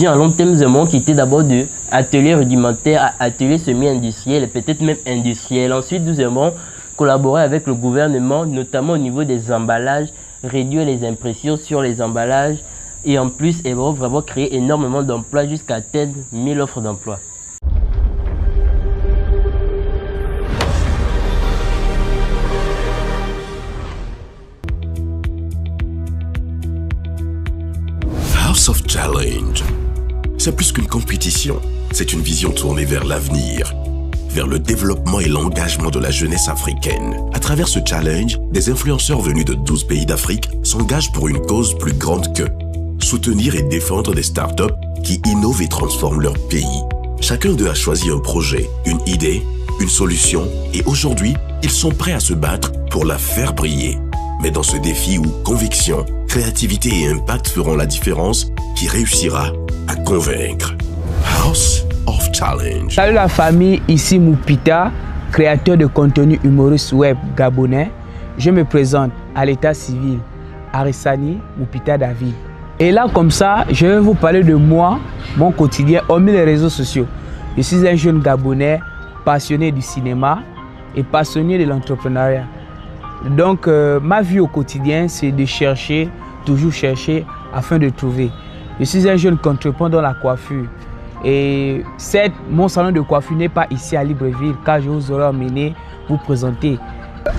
vision à long terme, nous aimons quitter d'abord de atelier rudimentaire à atelier semi-industriel et peut-être même industriel. Ensuite, nous aimons collaborer avec le gouvernement, notamment au niveau des emballages, réduire les impressions sur les emballages et en plus, vraiment créer énormément d'emplois jusqu'à atteindre 1000 offres d'emploi. House of Challenge. C'est plus qu'une compétition, c'est une vision tournée vers l'avenir, vers le développement et l'engagement de la jeunesse africaine. À travers ce challenge, des influenceurs venus de 12 pays d'Afrique s'engagent pour une cause plus grande que soutenir et défendre des startups qui innovent et transforment leur pays. Chacun d'eux a choisi un projet, une idée, une solution et aujourd'hui, ils sont prêts à se battre pour la faire briller. Mais dans ce défi où conviction, créativité et impact feront la différence, qui réussira à convaincre. House of Challenge. Salut la famille, ici Moupita, créateur de contenu humoriste web gabonais. Je me présente à l'état civil, Arissani Moupita David. Et là comme ça, je vais vous parler de moi, mon quotidien, hormis les réseaux sociaux. Je suis un jeune Gabonais passionné du cinéma et passionné de l'entrepreneuriat. Donc ma vie au quotidien, c'est de chercher, toujours chercher afin de trouver. Je suis un jeune contrepreneur dans la coiffure. Et certes, mon salon de coiffure n'est pas ici à Libreville car je vous aurais emmené vous présenter.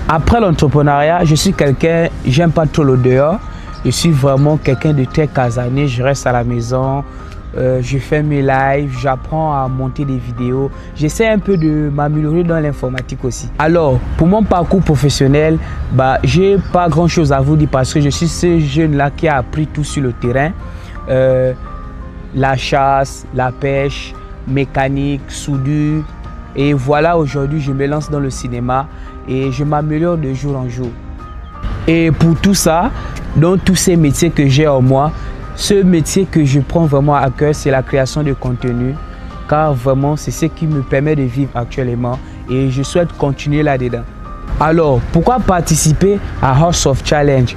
Après l'entrepreneuriat, je suis quelqu'un, j'aime pas trop le dehors. Je suis vraiment quelqu'un de très casanier, je reste à la maison, je fais mes lives, j'apprends à monter des vidéos. J'essaie un peu de m'améliorer dans l'informatique aussi. Alors, pour mon parcours professionnel, j'ai pas grand chose à vous dire parce que je suis ce jeune-là qui a appris tout sur le terrain. La chasse, la pêche, mécanique, soudure. Et voilà, aujourd'hui, je me lance dans le cinéma et je m'améliore de jour en jour. Et pour tout ça, dans tous ces métiers que j'ai en moi, ce métier que je prends vraiment à cœur, c'est la création de contenu. Car vraiment, c'est ce qui me permet de vivre actuellement et je souhaite continuer là-dedans. Alors, pourquoi participer à House of Challenge?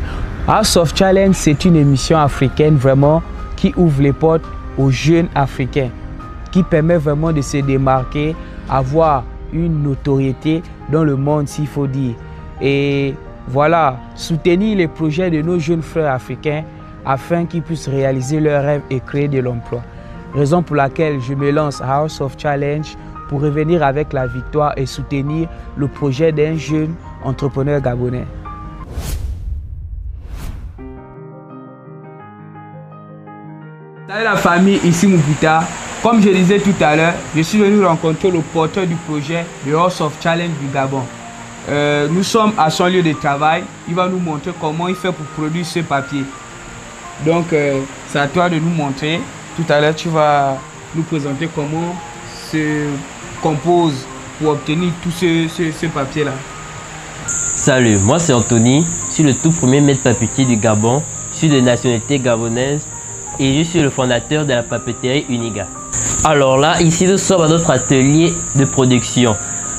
House of Challenge, c'est une émission africaine vraiment qui ouvre les portes aux jeunes africains, qui permet vraiment de se démarquer, avoir une notoriété dans le monde s'il faut dire. Et voilà, soutenir les projets de nos jeunes frères africains afin qu'ils puissent réaliser leurs rêves et créer de l'emploi. Raison pour laquelle je me lance à House of Challenge pour revenir avec la victoire et soutenir le projet d'un jeune entrepreneur gabonais. Salut la famille, ici Moupita. Comme je disais tout à l'heure, je suis venu rencontrer le porteur du projet de House of Challenge du Gabon. Nous sommes à son lieu de travail. Il va nous montrer comment il fait pour produire ce papier. Donc, c'est à toi de nous montrer. Tout à l'heure, tu vas nous présenter comment se compose pour obtenir tout ce papier-là. Salut, moi c'est Anthony. Je suis le tout premier maître papetier du Gabon. Je suis de nationalité gabonaise et je suis le fondateur de la papeterie Uniga. Alors là, ici, nous sommes à notre atelier de production.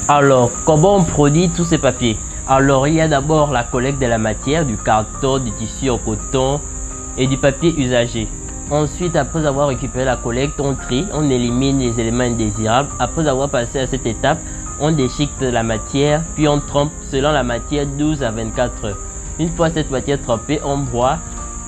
Alors, comment on produit tous ces papiers? Alors, il y a d'abord la collecte de la matière, du carton, du tissu en coton et du papier usagé. Ensuite, après avoir récupéré la collecte, on trie, on élimine les éléments indésirables. Après avoir passé à cette étape, on déchiquette la matière, puis on trempe selon la matière 12 à 24 heures. Une fois cette matière trempée, on broie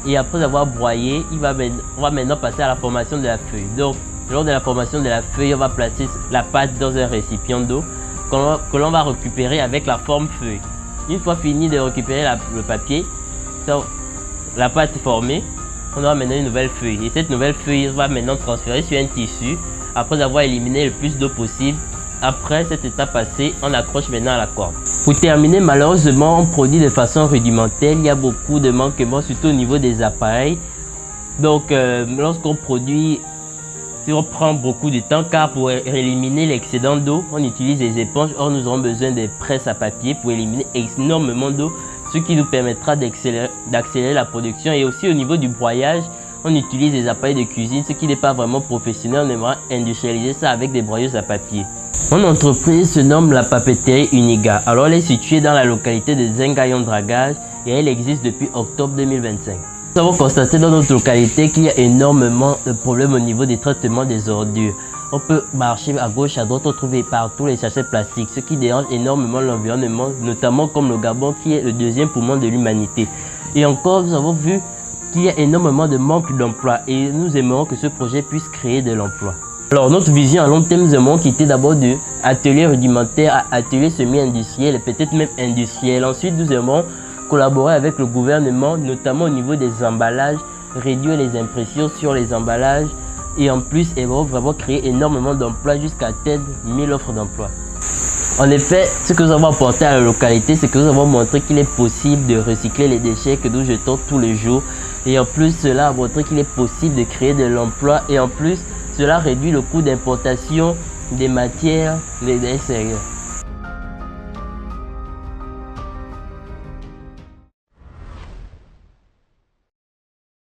et après avoir broyé, on va maintenant passer à la formation de la feuille. Donc, lors de la formation de la feuille, on va placer la pâte dans un récipient d'eau que l'on va récupérer avec la forme feuille. Une fois fini de récupérer le papier, la pâte est formée, on aura maintenant une nouvelle feuille. Et cette nouvelle feuille va maintenant transférer sur un tissu après avoir éliminé le plus d'eau possible. Après cette étape passée, on accroche maintenant à la corde. Pour terminer, malheureusement, on produit de façon rudimentaire. Il y a beaucoup de manquements, surtout au niveau des appareils. Donc, lorsqu'on produit, on prend beaucoup de temps car pour éliminer l'excédent d'eau, on utilise des éponges. Or, nous aurons besoin des presses à papier pour éliminer énormément d'eau, ce qui nous permettra d'accélérer la production. Et aussi au niveau du broyage, on utilise des appareils de cuisine, ce qui n'est pas vraiment professionnel. On aimerait industrialiser ça avec des broyeuses à papier. Mon entreprise se nomme la papeterie Uniga. Alors, elle est située dans la localité de Zengayon Dragage et elle existe depuis octobre 2025. Nous avons constaté dans notre localité qu'il y a énormément de problèmes au niveau des traitements des ordures. On peut marcher à gauche, à droite, on trouve partout les sachets plastiques, ce qui dérange énormément l'environnement, notamment comme le Gabon qui est le deuxième poumon de l'humanité. Et encore, nous avons vu qu'il y a énormément de manque d'emploi et nous aimerions que ce projet puisse créer de l'emploi. Alors notre vision à long terme, nous aimerions quitter d'abord de atelier rudimentaire à atelier semi-industriel et peut-être même industriel. Ensuite, nous aimerions collaborer avec le gouvernement, notamment au niveau des emballages, réduire les impressions sur les emballages et en plus, vraiment créer énormément d'emplois jusqu'à atteindre 1000 offres d'emploi. En effet, ce que nous avons apporté à la localité, c'est que nous avons montré qu'il est possible de recycler les déchets que nous jetons tous les jours. Et en plus, cela a montré qu'il est possible de créer de l'emploi. Et en plus, cela réduit le coût d'importation des matières extérieures.